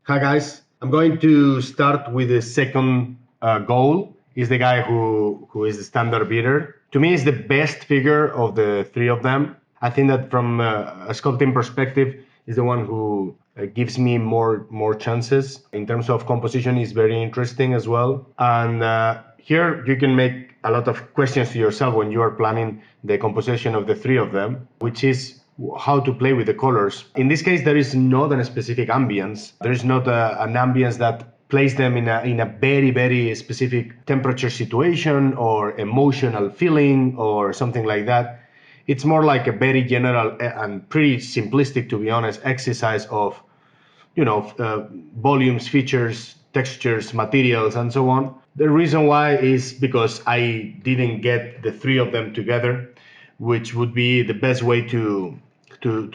Hi guys, I'm going to start with the second goal. Is the guy who is the standard beater. To me, is the best figure of the three of them. I think that from a sculpting perspective, is the one who gives me more chances in terms of composition. Is very interesting as well. And here you can make a lot of questions to yourself when you are planning the composition of the three of them, which is how to play with the colors. In this case, there is not a specific ambience. There is not an ambience that place them in a very specific temperature situation or emotional feeling or something like that. It's more like a very general and pretty simplistic, to be honest, exercise of volumes, features, textures, materials, and so on. The reason why is because I didn't get the three of them together, which would be the best way to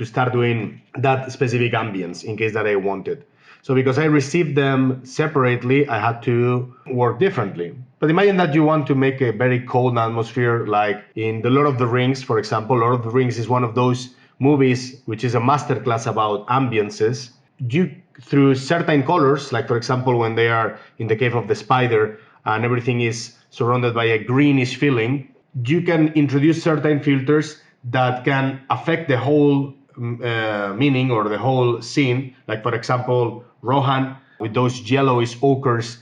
start doing that specific ambience in case that I wanted. So because I received them separately, I had to work differently. But imagine that you want to make a very cold atmosphere, like in The Lord of the Rings, for example. Lord of the Rings is one of those movies which is a masterclass about ambiences. You, through certain colors, like for example when they are in the cave of the spider and everything is surrounded by a greenish feeling, you can introduce certain filters that can affect the whole meaning or the whole scene. Like for example, Rohan with those yellowish ochres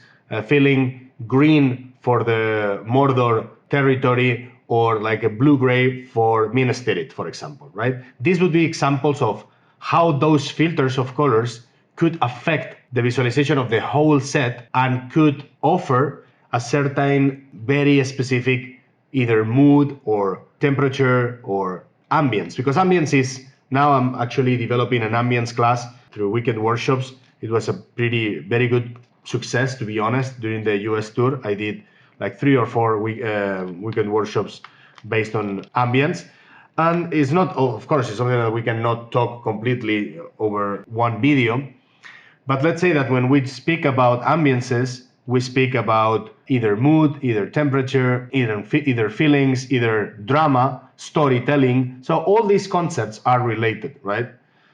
feeling, green for the Mordor territory, or like a blue-gray for Minas Tirith, for example, right? These would be examples of how those filters of colors could affect the visualization of the whole set and could offer a certain very specific either mood or temperature or ambience. Because ambience is, now I'm actually developing an ambience class through weekend workshops. It was a very good success, to be honest. During the US tour, I did like 3 or 4 weekend workshops based on ambience. And it's not, of course, it's something that we cannot talk completely over one video. But let's say that when we speak about ambiences, we speak about either mood, either temperature, either feelings, either drama, storytelling. So all these concepts are related, right?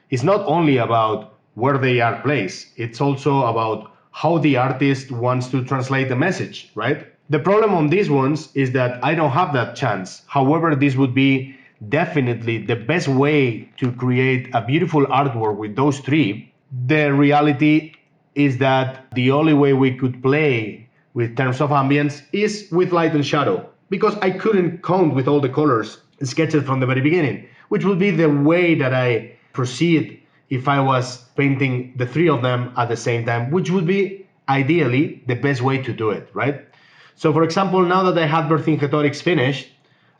It's not only about where they are placed, it's also about how the artist wants to translate the message, right? The problem on these ones is that I don't have that chance. However, this would be definitely the best way to create a beautiful artwork with those three. The reality is that the only way we could play with terms of ambience is with light and shadow, because I couldn't count with all the colors sketched from the very beginning, which would be the way that I proceed if I was painting the three of them at the same time, which would be ideally the best way to do it, right? So for example, now that I have Vercingetorix finished,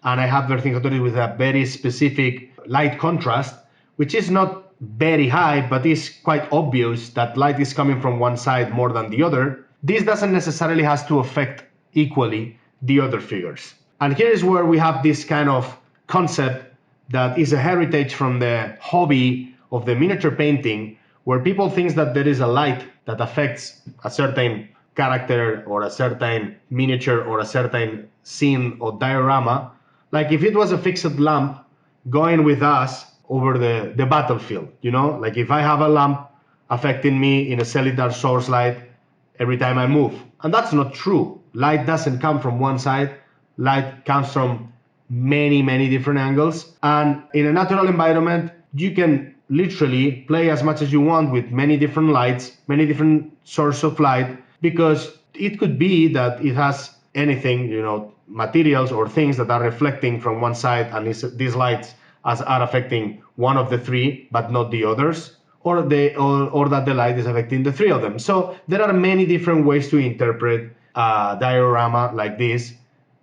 and I have Vercingetorix with a very specific light contrast, which is not very high, but is quite obvious that light is coming from one side more than the other, this doesn't necessarily has to affect equally the other figures. And here is where we have this kind of concept that is a heritage from the hobby of the miniature painting, where people think that there is a light that affects a certain character or a certain miniature or a certain scene or diorama. Like if it was a fixed lamp going with us over the battlefield, like if I have a lamp affecting me in a cellular source light every time I move. And that's not true. Light doesn't come from one side. Light comes from many different angles. And in a natural environment, you can literally play as much as you want with many different lights, many different sources of light, because it could be that it has anything, materials or things that are reflecting from one side, and these lights are affecting one of the three, but not the others, or that the light is affecting the three of them. So there are many different ways to interpret a diorama like this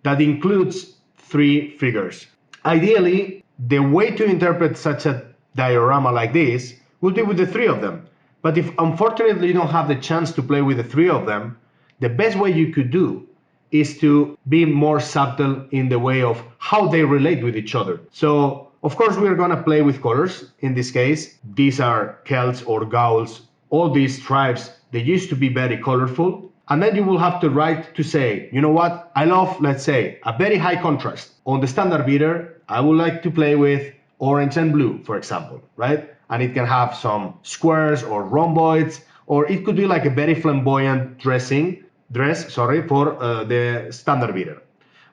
that includes three figures. Ideally, the way to interpret such a diorama like this would be with the three of them. But if unfortunately you don't have the chance to play with the three of them, the best way you could do is to be more subtle in the way of how they relate with each other. So, of course, we're going to play with colors. In this case, these are Celts or Gauls. All these tribes, they used to be very colorful. And then you will have to write to say, you know what, I love, let's say, a very high contrast. On the standard beater, I would like to play with orange and blue, for example, right? And it can have some squares or rhomboids or it could be like a very flamboyant dress for the standard beater.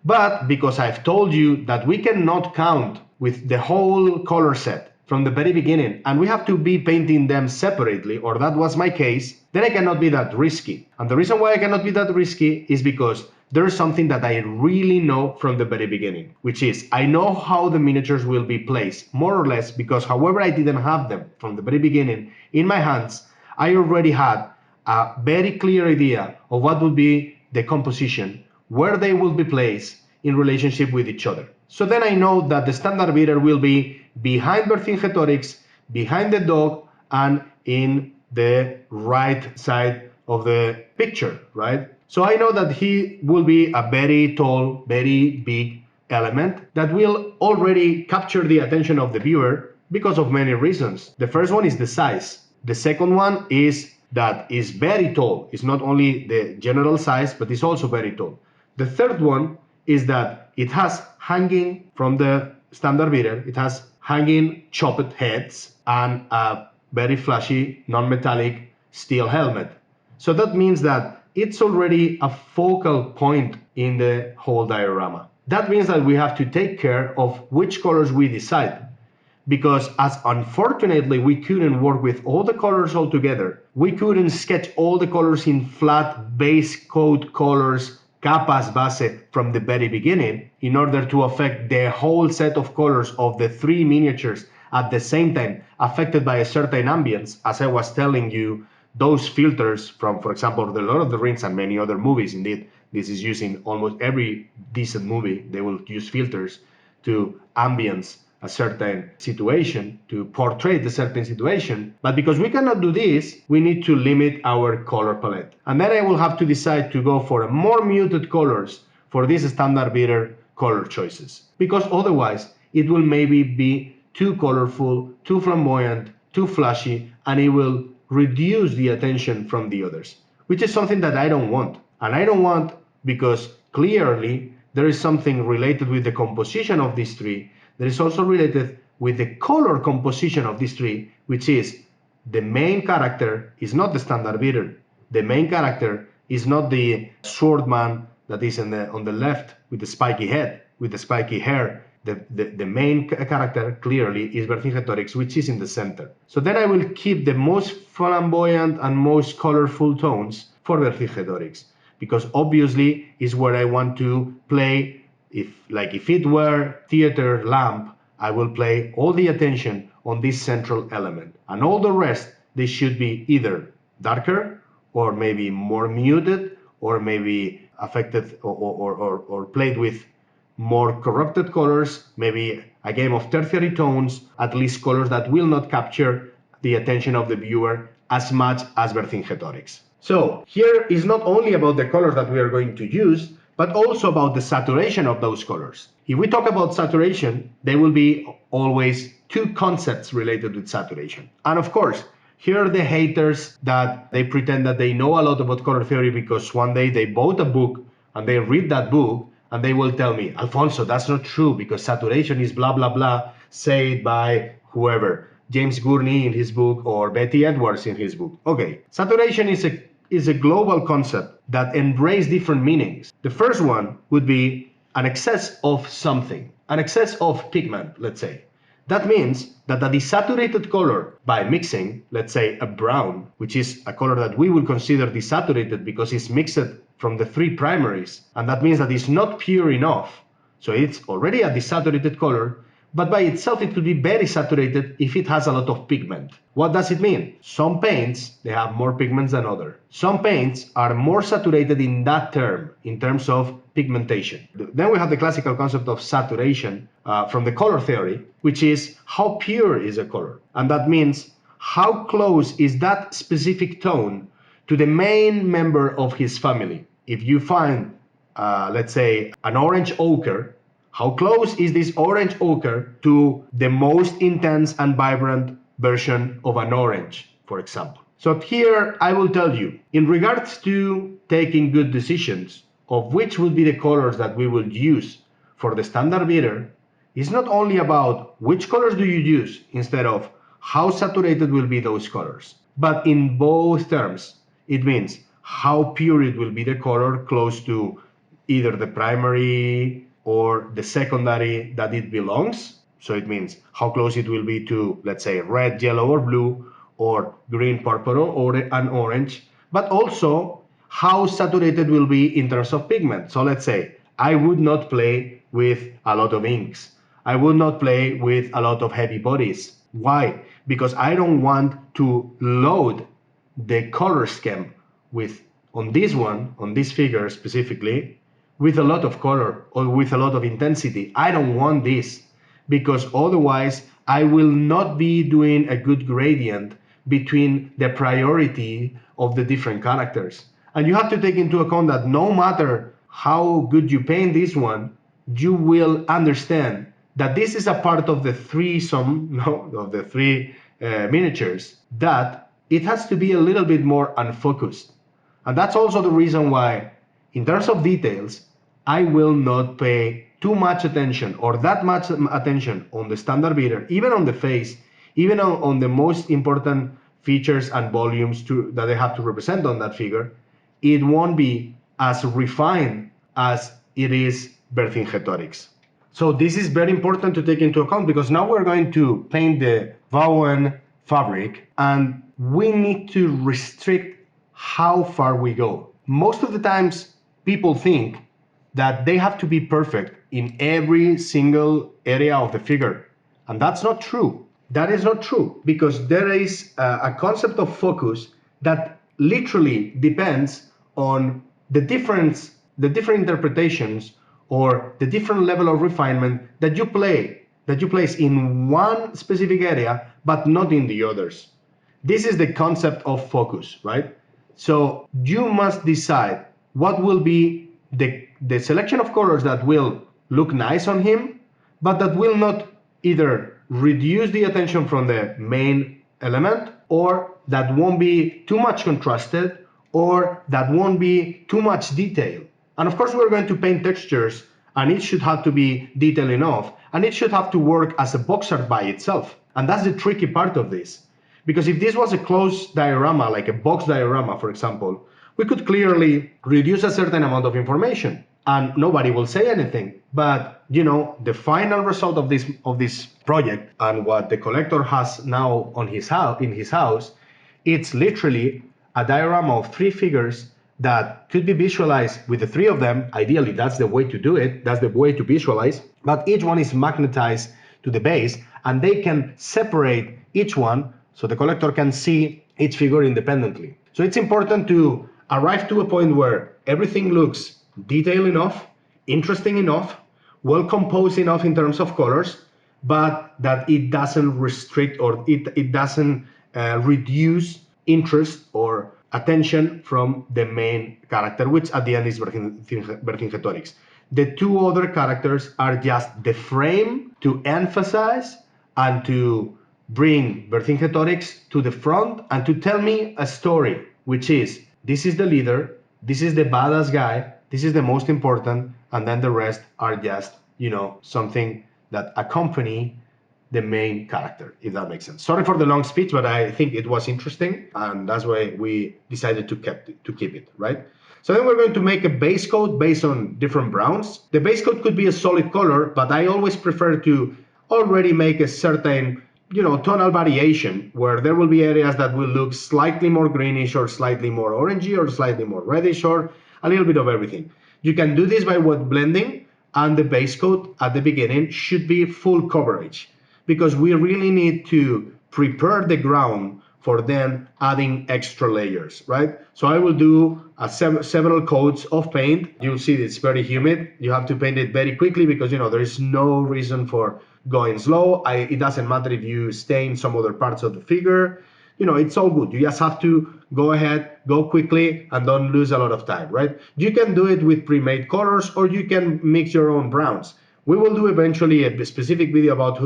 But because I've told you that we cannot count with the whole color set from the very beginning and we have to be painting them separately, or that was my case, then I cannot be that risky. And the reason why I cannot be that risky is because there is something that I really know from the very beginning, which is I know how the miniatures will be placed, more or less, because however I didn't have them from the very beginning in my hands, I already had a very clear idea of what would be the composition, where they will be placed in relationship with each other. So then I know that the standard beater will be behind Vercingetorix, behind the dog, and in the right side of the picture, right? So I know that he will be a very tall, very big element that will already capture the attention of the viewer because of many reasons. The first one is the size. The second one is that is very tall. It's not only the general size, but it's also very tall. The third one is that it has hanging from the standard beater, it has hanging chopped heads and a very flashy non-metallic steel helmet. So that means that it's already a focal point in the whole diorama. That means that we have to take care of which colors we decide. Because as unfortunately we couldn't work with all the colors all together, we couldn't sketch all the colors in flat base coat colors, capas base from the very beginning in order to affect the whole set of colors of the three miniatures at the same time, affected by a certain ambience, as I was telling you, those filters from, for example, The Lord of the Rings and many other movies. Indeed, this is used in almost every decent movie. They will use filters to ambience a certain situation, to portray the certain situation. But because we cannot do this, we need to limit our color palette. And then I will have to decide to go for more muted colors for these standard beater color choices. Because otherwise, it will maybe be too colorful, too flamboyant, too flashy, and it will reduce the attention from the others, which is something that I don't want. And I don't want because clearly there is something related with the composition of this tree. There is also related with the color composition of this tree, which is the main character is not the standard beater. The main character is not the swordman that is on the left with the spiky head, with the spiky hair. The main character clearly is Vercingetorix, which is in the center. So then I will keep the most flamboyant and most colorful tones for Vercingetorix, because obviously is where I want to play. If it were theater lamp, I will play all the attention on this central element, and all the rest they should be either darker or maybe more muted or maybe affected or played with more corrupted colors, maybe a game of tertiary tones, at least colors that will not capture the attention of the viewer as much as Vercingetorix. So here is not only about the colors that we are going to use, but also about the saturation of those colors. If we talk about saturation, there will be always two concepts related with saturation. And of course, here are the haters that they pretend that they know a lot about color theory because one day they bought a book and they read that book and they will tell me, Alfonso, that's not true because saturation is blah, blah, blah, said by whoever, James Gurney in his book or Betty Edwards in his book. Okay, saturation is a global concept that embraces different meanings. The first one would be an excess of something, an excess of pigment, let's say. That means that a desaturated color by mixing, let's say a brown, which is a color that we will consider desaturated because it's mixed from the three primaries, and that means that it's not pure enough. So it's already a desaturated color, but by itself it could be very saturated if it has a lot of pigment. What does it mean? Some paints, they have more pigments than others. Some paints are more saturated in that term, in terms of pigmentation. Then we have the classical concept of saturation from the color theory, which is how pure is a color. And that means how close is that specific tone to the main member of his family. If you find, let's say, an orange ochre, how close is this orange ochre to the most intense and vibrant version of an orange, for example? So here I will tell you, in regards to taking good decisions of which will be the colors that we will use for the standard beater, it's not only about which colors do you use instead of how saturated will be those colors. but in both terms. It means how pure it will be the color close to either the primary or the secondary that it belongs. So it means how close it will be to, let's say, red, yellow, or blue, or green, purple, or and orange, but also how saturated will be in terms of pigment. So let's say I would not play with a lot of inks. I would not play with a lot of heavy bodies. Why? Because I don't want to load the color scheme with, on this one, on this figure specifically, with a lot of color or with a lot of intensity. I don't want this, because otherwise I will not be doing a good gradient between the priority of the different characters. And you have to take into account that no matter how good you paint this one, you will understand that this is a part of the threesome, no, of the three miniatures, that it has to be a little bit more unfocused. And that's also the reason why, in terms of details, I will not pay too much attention or that much attention on the standard beater, even on the face, even on the most important features and volumes that they have to represent on that figure. It won't be as refined as it is Vercingetorix. So this is very important to take into account, because now we're going to paint the Vauen fabric and we need to restrict how far we go. Most of the times people think that they have to be perfect in every single area of the figure. And that's not true. That is not true, because there is a concept of focus that literally depends on the different interpretations or the different level of refinement that you place in one specific area but not in the others. This is the concept of focus, right? So you must decide what will be the selection of colors that will look nice on him, but that will not either reduce the attention from the main element, or that won't be too much contrasted, or that won't be too much detail. And of course, we're going to paint textures, and it should have to be detailed enough, and it should have to work as a box art by itself. And that's the tricky part of this. Because if this was a closed diorama, like a box diorama, for example, we could clearly reduce a certain amount of information and nobody will say anything. But the final result of this project and what the collector has now on his house, it's literally a diorama of three figures that could be visualized with the three of them. Ideally, that's the way to do it. That's the way to visualize. But each one is magnetized to the base, and they can separate each one so the collector can see each figure independently. So it's important to arrive to a point where everything looks detailed enough, interesting enough, well composed enough in terms of colors, but that it doesn't restrict or it doesn't reduce interest or attention from the main character, which at the end is Vercingetorix. The two other characters are just the frame to emphasize and to bring Vercingetorix to the front and to tell me a story, which is, this is the leader, this is the badass guy, this is the most important, and then the rest are just, something that accompany the main character, if that makes sense. Sorry for the long speech, but I think it was interesting, and that's why we decided to keep it, right? So then we're going to make a base coat based on different browns. The base coat could be a solid color, but I always prefer to already make a certain tonal variation, where there will be areas that will look slightly more greenish or slightly more orangey or slightly more reddish or a little bit of everything. You can do this by wet blending, and the base coat at the beginning should be full coverage, because we really need to prepare the ground for then adding extra layers, right? So I will do several coats of paint. You'll see it's very humid. You have to paint it very quickly because, there is no reason for going slow. It doesn't matter if you stain some other parts of the figure. It's all good. You just have to go ahead, go quickly, and don't lose a lot of time, right? You can do it with pre-made colors, or you can mix your own browns. We will do eventually a specific video about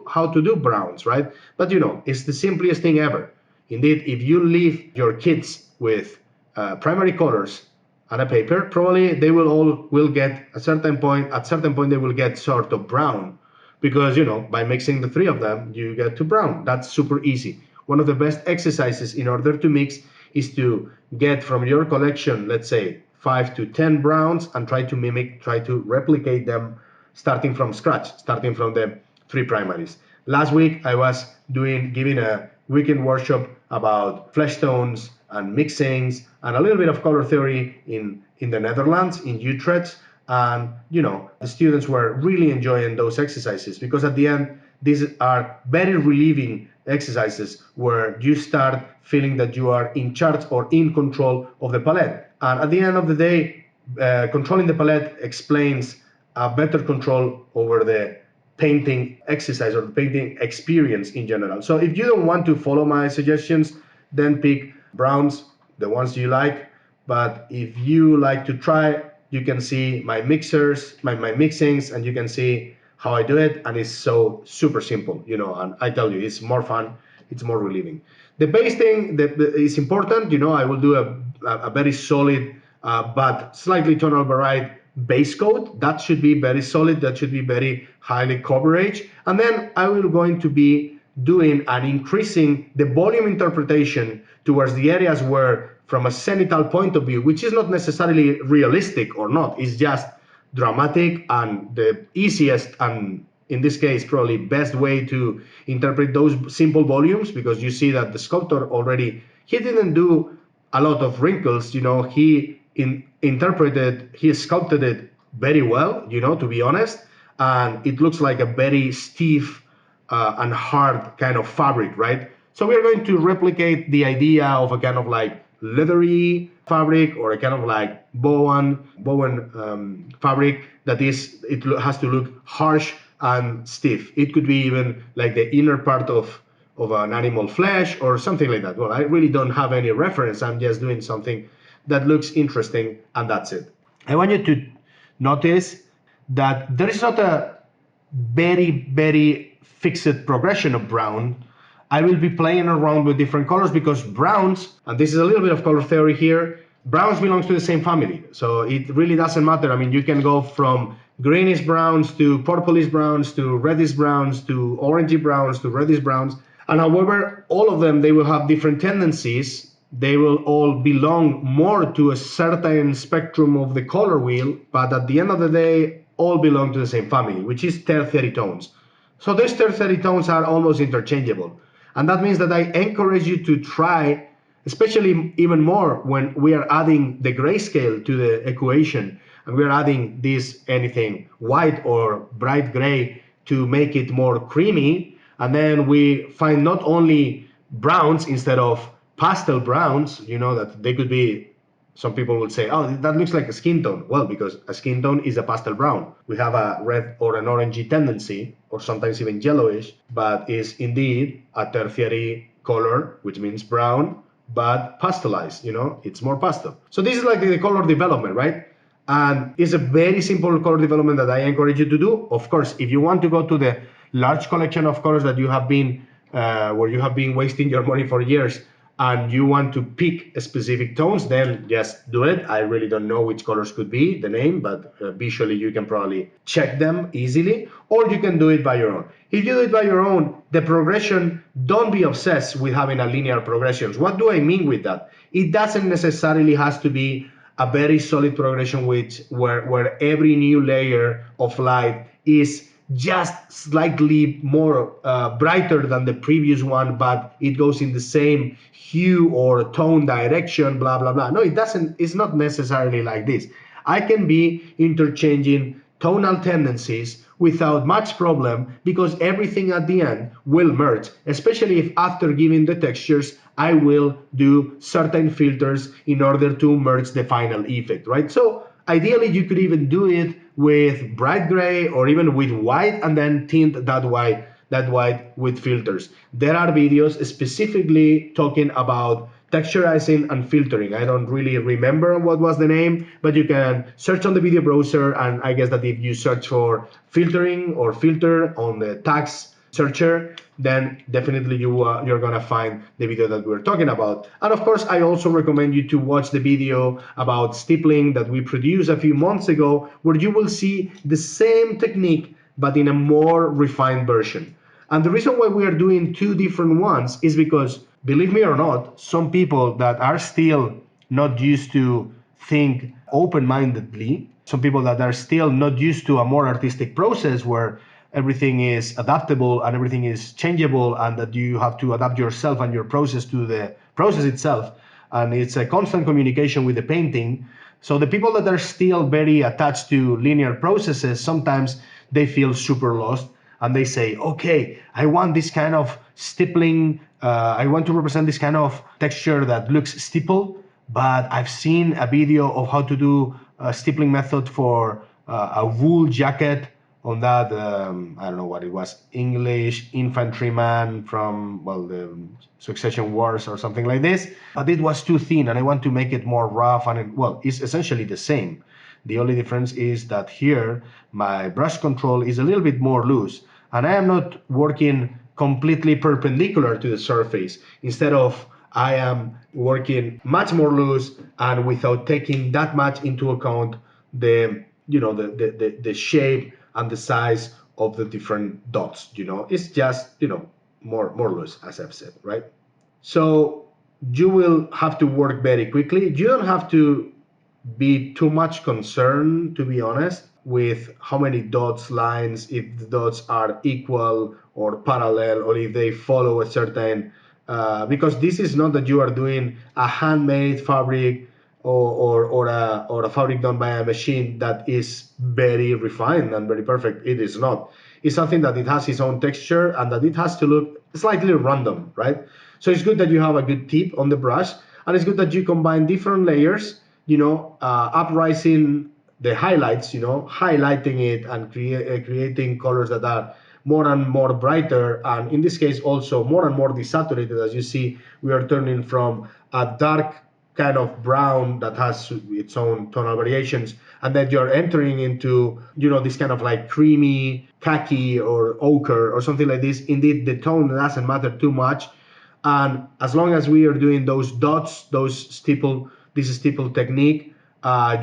how to do browns, right? But it's the simplest thing ever. Indeed, if you leave your kids with primary colors and a paper, probably they will get at certain point they will get sort of brown, because by mixing the three of them you get to brown. That's super easy. one of the best exercises in order to mix is to get from your collection, let's say 5 to 10 browns, and try to replicate them starting from scratch, starting from the three primaries. Last week I was giving a weekend workshop about flesh tones and mixings and a little bit of color theory in the Netherlands, in Utrecht. And the students were really enjoying those exercises because at the end these are very relieving exercises where you start feeling that you are in charge or in control of the palette. And at the end of the day, controlling the palette explains a better control over the painting exercise or the painting experience in general. So if you don't want to follow my suggestions, then pick browns, the ones you like. But if you like to try, you can see my mixers, my mixings, and you can see how I do it. And it's so super simple, and I tell you, it's more fun, it's more relieving. The base thing that is important, I will do a very solid but slightly tonal varied base coat. That should be very solid, that should be very highly coverage. And then I will going to be doing and increasing the volume interpretation towards the areas where, from a zenithal point of view, which is not necessarily realistic or not, it's just dramatic, and the easiest and in this case probably best way to interpret those simple volumes, because you see that the sculptor already, he didn't do a lot of wrinkles, he sculpted it very well, to be honest, and it looks like a very stiff and hard kind of fabric, right? So we're going to replicate the idea of a kind of like leathery fabric or a kind of like bowen fabric that it has to look harsh and stiff. It could be even like the inner part of an animal flesh or something like that. Well, I really don't have any reference. I'm just doing something that looks interesting, and that's it. I want you to notice that there is not a very, very fixed progression of brown. I will be playing around with different colors because browns, and this is a little bit of color theory here, browns belongs to the same family. So it really doesn't matter. I mean, you can go from greenish browns to purplish browns to reddish browns to orangey browns to reddish browns. And however, all of them, they will have different tendencies. They will all belong more to a certain spectrum of the color wheel, but at the end of the day, all belong to the same family, which is tertiary tones. So these tertiary tones are almost interchangeable. And that means that I encourage you to try, especially even more when we are adding the grayscale to the equation, and we're adding this anything white or bright gray to make it more creamy. And then we find not only browns instead of pastel browns, that they could be, some people would say, oh, that looks like a skin tone. Well, because a skin tone is a pastel brown. We have a red or an orangey tendency, or sometimes even yellowish, but is indeed a tertiary color, which means brown, but pastelized, it's more pastel. So this is like the color development, right? And it's a very simple color development that I encourage you to do. Of course, if you want to go to the large collection of colors that you have been, where you have been wasting your money for years, and you want to pick specific tones, then just do it. I really don't know which colors could be the name, but visually you can probably check them easily, or you can do it by your own. If you do it by your own, the progression, don't be obsessed with having a linear progression. What do I mean with that? It doesn't necessarily has to be a very solid progression where every new layer of light is just slightly more brighter than the previous one, but it goes in the same hue or tone direction, blah, blah, blah. No, it doesn't. It's not necessarily like this. I can be interchanging tonal tendencies without much problem because everything at the end will merge, especially if after giving the textures, I will do certain filters in order to merge the final effect, right? So ideally, you could even do it with bright gray or even with white and then tint that white with filters. There are videos specifically talking about texturizing and filtering. I don't really remember what was the name, but you can search on the video browser, and I guess that if you search for filtering or filter on the tags searcher, then definitely you're gonna find the video that we're talking about. And of course, I also recommend you to watch the video about stippling that we produced a few months ago, where you will see the same technique but in a more refined version. And the reason why we are doing two different ones is because, believe me or not, some people that are still not used to think open-mindedly, some people that are still not used to a more artistic process where everything is adaptable and everything is changeable, and that you have to adapt yourself and your process to the process itself, and it's a constant communication with the painting. So the people that are still very attached to linear processes, sometimes they feel super lost and they say, okay, I want this kind of stippling, I want to represent this kind of texture that looks stipple, but I've seen a video of how to do a stippling method for a wool jacket on that, I don't know what it was, English infantryman from, well, the Succession Wars or something like this. But it was too thin and I want to make it more rough, and well, it's essentially the same. The only difference is that here my brush control is a little bit more loose and I am not working completely perpendicular to the surface. Instead of, I am working much more loose and without taking that much into account the, the shape and the size of the different dots. It's just, more loose, as I've said, right? So you will have to work very quickly. You don't have to be too much concerned, to be honest, with how many dots, lines, if the dots are equal or parallel, or if they follow a certain, because this is not that you are doing a handmade fabric or a fabric done by a machine that is very refined and very perfect. It is not. It's something that it has its own texture and that it has to look slightly random, right? So it's good that you have a good tip on the brush, and it's good that you combine different layers, uprising the highlights, highlighting it and creating colors that are more and more brighter, and in this case also more and more desaturated. As you see, we are turning from a dark kind of brown that has its own tonal variations, and then you're entering into, this kind of like creamy khaki or ochre or something like this. Indeed, the tone doesn't matter too much, and as long as we are doing those dots, this stipple technique,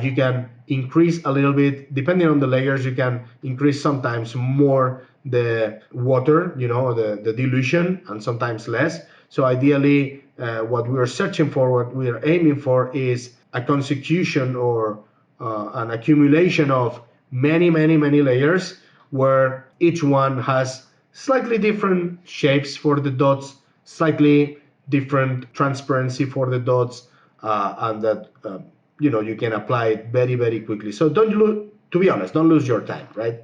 you can increase a little bit, depending on the layers, you can increase sometimes more the water, the dilution, and sometimes less. So ideally, what we are searching for, what we are aiming for, is a consecution or an accumulation of many, many, many layers, where each one has slightly different shapes for the dots, slightly different transparency for the dots, and that you can apply it very, very quickly. So to be honest, don't lose your time, right?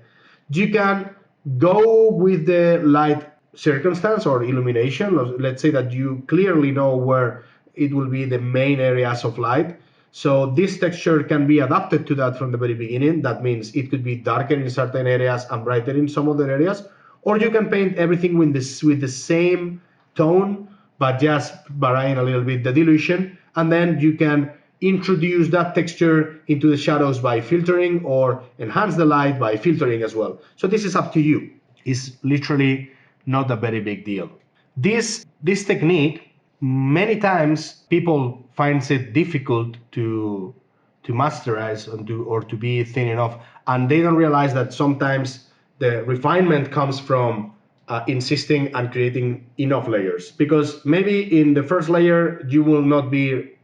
You can go with the light circumstance or illumination. Let's say that you clearly know where it will be the main areas of light. So this texture can be adapted to that from the very beginning. That means it could be darker in certain areas and brighter in some other areas. Or you can paint everything with the same tone, but just varying a little bit the dilution. And then you can introduce that texture into the shadows by filtering, or enhance the light by filtering as well. So this is up to you. It's literally not a very big deal. This technique, many times people finds it difficult to masterize or to be thin enough, and they don't realize that sometimes the refinement comes from insisting and creating enough layers, because maybe in the first layer you will not be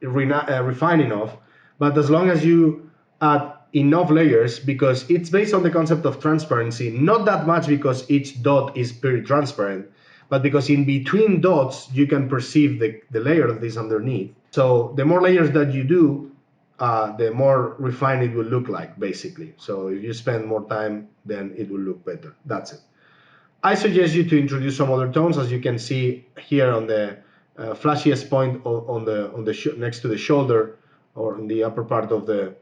refined enough, but as long as you add enough layers, because it's based on the concept of transparency, not that much because each dot is very transparent, but because in between dots you can perceive the layer that is underneath. So the more layers that you do, the more refined it will look like, basically. So if you spend more time, then it will look better. That's it. I suggest you to introduce some other tones, as you can see here on the flashiest point on the next to the shoulder, or in the upper part of the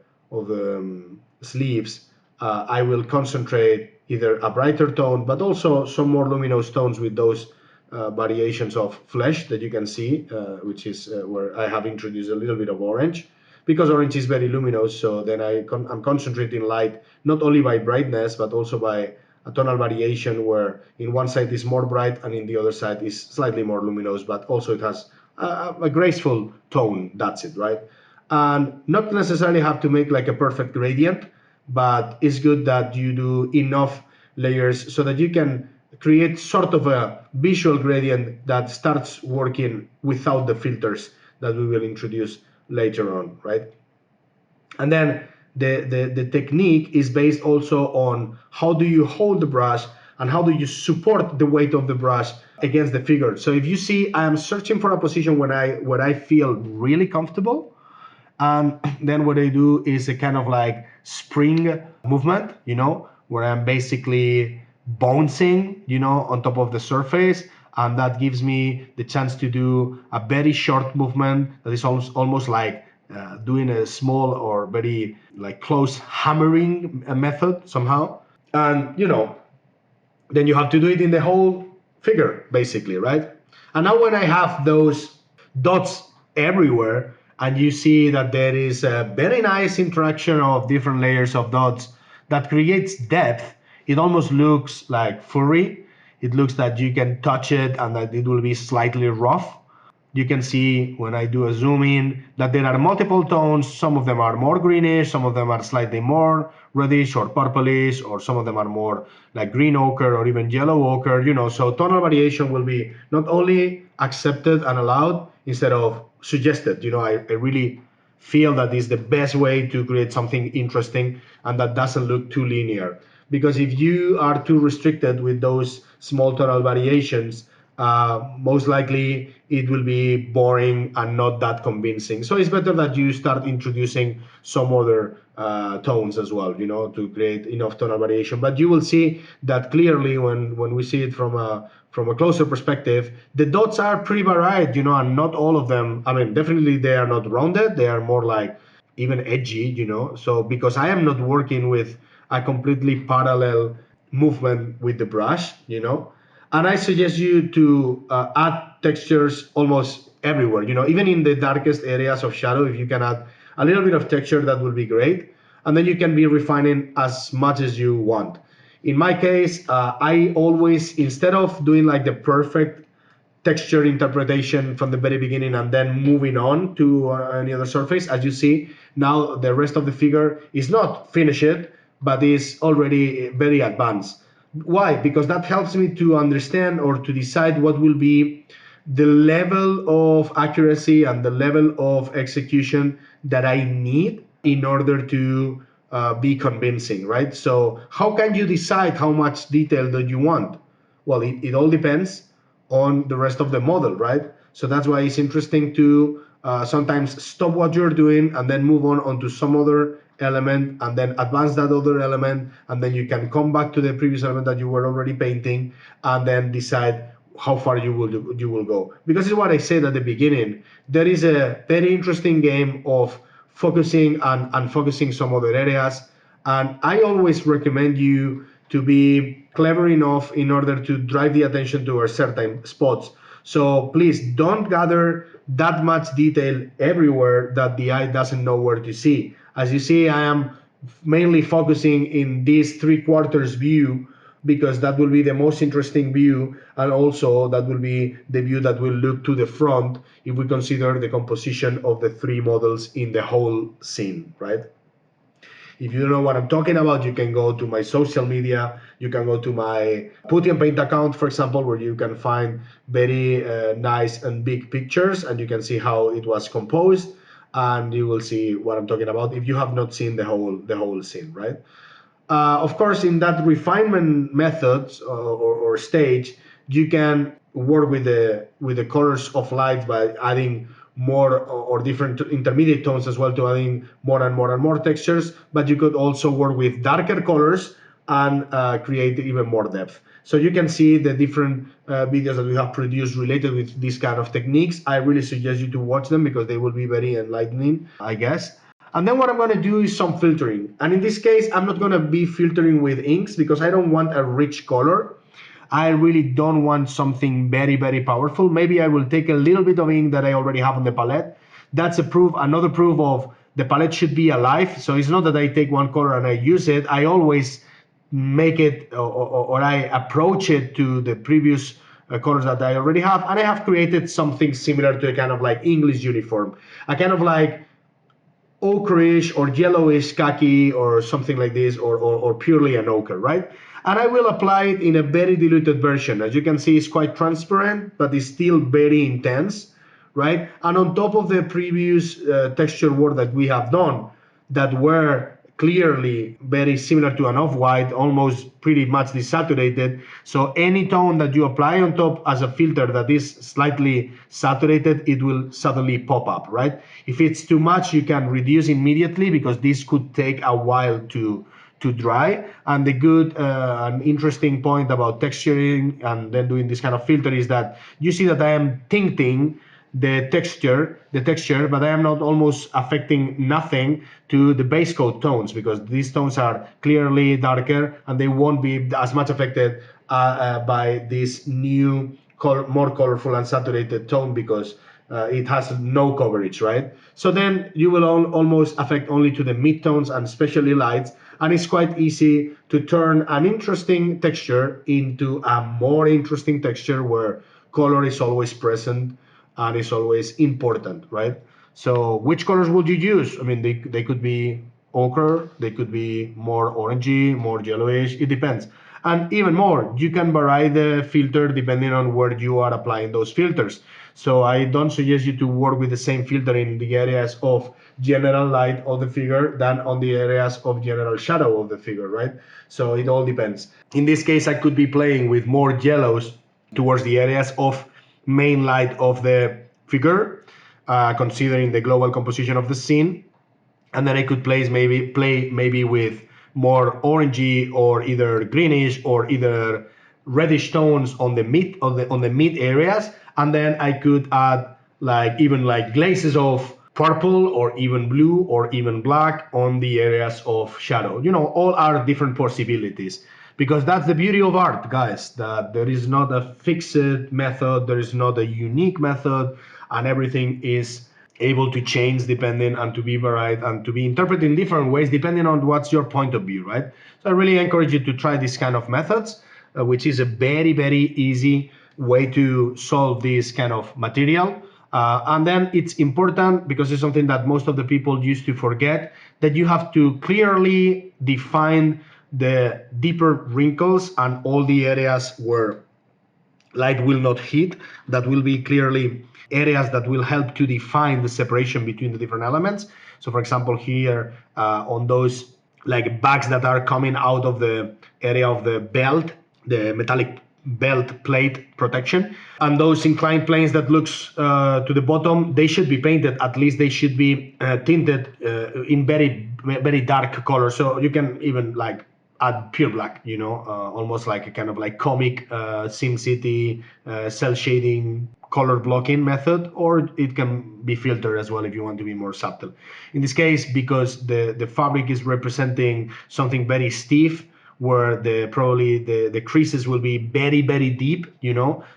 sleeves. I will concentrate either a brighter tone, but also some more luminous tones with those variations of flesh that you can see, which is where I have introduced a little bit of orange, because orange is very luminous. So then I'm concentrating light not only by brightness, but also by a tonal variation, where in one side is more bright and in the other side is slightly more luminous, but also it has a graceful tone. That's it, right? And not necessarily have to make like a perfect gradient, but it's good that you do enough layers so that you can create sort of a visual gradient that starts working without the filters that we will introduce later on, right? And then the technique is based also on how do you hold the brush and how do you support the weight of the brush against the figure. So if you see, I am searching for a position where I feel really comfortable, and then what I do is a kind of like spring movement, where I'm basically bouncing, on top of the surface. And that gives me the chance to do a very short movement that is almost like doing a small or very like close hammering method somehow. And, then you have to do it in the whole figure, basically, right? And now when I have those dots everywhere, and you see that there is a very nice interaction of different layers of dots that creates depth, it almost looks like furry. It looks that you can touch it and that it will be slightly rough. You can see when I do a zoom in that there are multiple tones. Some of them are more greenish, some of them are slightly more reddish or purplish, or some of them are more like green ochre or even yellow ochre, so tonal variation will be not only accepted and allowed instead of suggested. I really feel that is the best way to create something interesting and that doesn't look too linear. Because if you are too restricted with those small tonal variations, most likely it will be boring and not that convincing. So it's better that you start introducing some other tones as well, to create enough tonal variation. But you will see that clearly when we see it from a closer perspective, the dots are pretty varied, and not all of them. I mean, definitely they are not rounded. They are more like even edgy, So because I am not working with a completely parallel movement with the brush, and I suggest you to add textures almost everywhere, even in the darkest areas of shadow. If you can add a little bit of texture, that will be great. And then you can be refining as much as you want. In my case, I always, instead of doing like the perfect texture interpretation from the very beginning and then moving on to any other surface, as you see, now the rest of the figure is not finished, but is already very advanced. Why? Because that helps me to understand or to decide what will be the level of accuracy and the level of execution that I need in order to be convincing, right? So how can you decide how much detail that you want? Well, it all depends on the rest of the model, right? So that's why it's interesting to sometimes stop what you're doing and then move on onto some other element and then advance that other element, and then you can come back to the previous element that you were already painting and then decide how far you will go. Because it's what I said at the beginning. There is a very interesting game of focusing and unfocusing some other areas, and I always recommend you to be clever enough in order to drive the attention to a certain spots. So please don't gather that much detail everywhere that the eye doesn't know where to see. As you see, I am mainly focusing in this 3/4 view because that will be the most interesting view, and also that will be the view that will look to the front if we consider the composition of the three models in the whole scene, right? If you don't know what I'm talking about, you can go to my social media. You can go to my Putty and Paint account, for example, where you can find very nice and big pictures, and you can see how it was composed, and you will see what I'm talking about if you have not seen the whole scene, right? Of course, in that refinement methods or stage, you can work with the colors of light by adding more or different intermediate tones as well, to adding more and more and more textures. But you could also work with darker colors and create even more depth. So you can see the different videos that we have produced related with these kind of techniques. I really suggest you to watch them because they will be very enlightening, I guess. And then what I'm going to do is some filtering. And in this case, I'm not going to be filtering with inks because I don't want a rich color. I really don't want something very, very powerful. Maybe I will take a little bit of ink that I already have on the palette. That's another proof of the palette should be alive. So it's not that I take one color and I use it. I always make it or I approach it to the previous colors that I already have. And I have created something similar to a kind of like English uniform. A kind of like ochreish or yellowish khaki or something like this, or purely an ochre, right? And I will apply it in a very diluted version. As you can see, it's quite transparent, but it's still very intense, right? And on top of the previous texture work that we have done, that were clearly very similar to an off-white, almost pretty much desaturated. So any tone that you apply on top as a filter that is slightly saturated, it will suddenly pop up, right? If it's too much, you can reduce immediately because this could take a while to dry. And the good and interesting point about texturing and then doing this kind of filter is that you see that I am tinting the texture, but I am not almost affecting nothing to the base coat tones because these tones are clearly darker and they won't be as much affected by this new more colorful and saturated tone because it has no coverage, right? So then you will almost affect only to the midtones and especially lights, and it's quite easy to turn an interesting texture into a more interesting texture where color is always present and is always important, right? So which colors would you use? I mean, they could be ochre, they could be more orangey, more yellowish, it depends. And even more, you can vary the filter depending on where you are applying those filters. So I don't suggest you to work with the same filter in the areas of general light of the figure than on the areas of general shadow of the figure, right? So it all depends. In this case, I could be playing with more yellows towards the areas of main light of the figure, considering the global composition of the scene, and then I could play maybe with more orangey or either greenish or either reddish tones on the mid areas, and then I could add like even like glazes of purple or even blue or even black on the areas of shadow. All are different possibilities because that's the beauty of art, guys, that there is not a fixed method, there is not a unique method, and everything is able to change depending and to be varied and to be interpreted in different ways depending on what's your point of view, right? So I really encourage you to try this kind of methods, which is a very, very easy way to solve this kind of material. And then it's important because it's something that most of the people used to forget, that you have to clearly define the deeper wrinkles and all the areas where light will not hit. That will be clearly areas that will help to define the separation between the different elements. So for example, here on those like bags that are coming out of the area of the belt, the metallic belt plate protection, and those inclined planes that looks to the bottom, they should be painted. At least they should be tinted in very, very dark color. So you can even like add pure black, almost like a kind of like comic Sim City cell shading color blocking method, or it can be filtered as well if you want to be more subtle. In this case, because the fabric is representing something very stiff, where probably the creases will be very, very deep,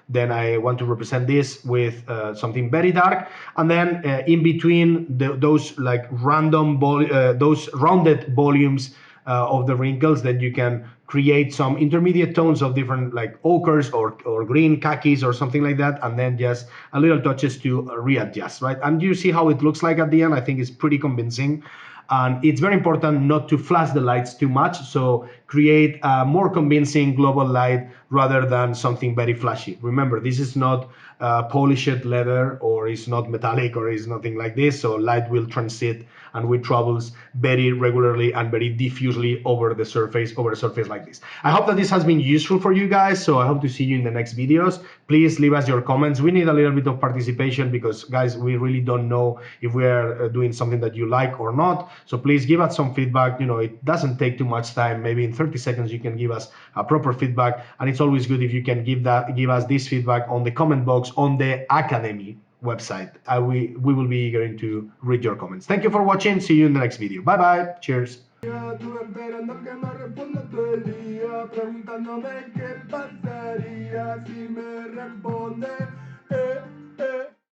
then I want to represent this with something very dark, and then in between those like those rounded volumes of the wrinkles, then you can create some intermediate tones of different like ochres or green khakis or something like that, and then just a little touches to readjust, right? And you see how it looks like at the end. I think it's pretty convincing. And it's very important not to flash the lights too much, so create a more convincing global light rather than something very flashy. Remember, this is not polished leather, or it's not metallic, or it's nothing like this, so light will transit and will travels very regularly and very diffusely over a surface like this. I hope that this has been useful for you guys, so I hope to see you in the next videos. Please leave us your comments. We need a little bit of participation because, guys, we really don't know if we are doing something that you like or not. So please give us some feedback. It doesn't take too much time. Maybe in 30 seconds you can give us a proper feedback, and it's always good if you can give us this feedback on the comment box on the Academy website. We will be going to read your comments. Thank you for watching. See you in the next video. Bye bye. Cheers. Estuve esperando que me responda todo el día, preguntándome qué pasaría si me responde.